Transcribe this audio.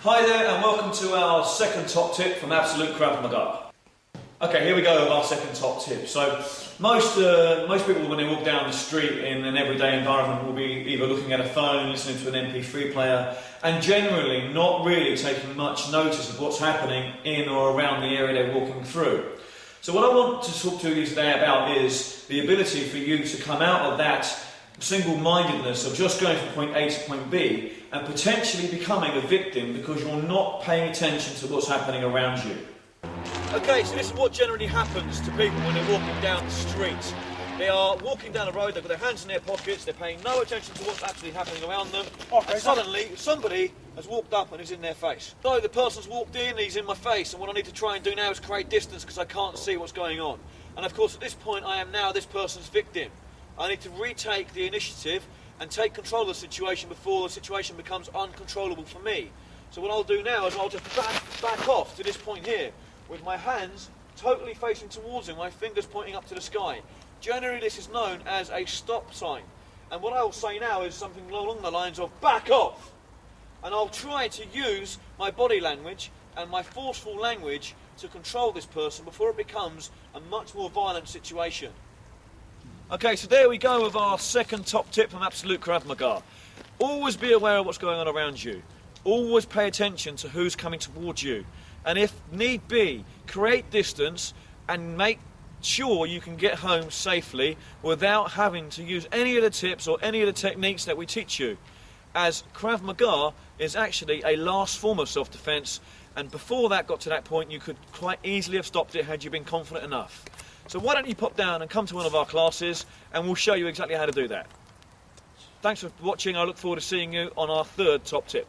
Hi there and welcome to our second top tip from Absolute Krav Maga. Okay, here we go with our second top tip. So most people when they walk down the street in an everyday environment will be either looking at a phone, listening to an MP3 player and generally not really taking much notice of what's happening in or around the area they're walking through. So what I want to talk to you today about is the ability for you to come out of that single-mindedness of just going from point A to point B and potentially becoming a victim because you're not paying attention to what's happening around you. Okay, so this is what generally happens to people when they're walking down the street. They are walking down the road, they've got their hands in their pockets, they're paying no attention to what's actually happening around them, and suddenly somebody has walked up and is in their face. So the person's walked in, he's in my face, and what I need to try and do now is create distance because I can't see what's going on. And of course at this point I am now this person's victim. I need to retake the initiative and take control of the situation before the situation becomes uncontrollable for me. So what I'll do now is I'll just back off to this point here with my hands totally facing towards him, my fingers pointing up to the sky. Generally this is known as a stop sign. And what I'll say now is something along the lines of back off. And I'll try to use my body language and my forceful language to control this person before it becomes a much more violent situation. Okay, so there we go with our second top tip from Absolute Krav Maga. Always be aware of what's going on around you. Always pay attention to who's coming towards you. And if need be, create distance and make sure you can get home safely without having to use any of the tips or any of the techniques that we teach you. As Krav Maga is actually a last form of self-defense, and before that got to that point you could quite easily have stopped it had you been confident enough. So why don't you pop down and come to one of our classes and we'll show you exactly how to do that. Thanks for watching. I look forward to seeing you on our third top tip.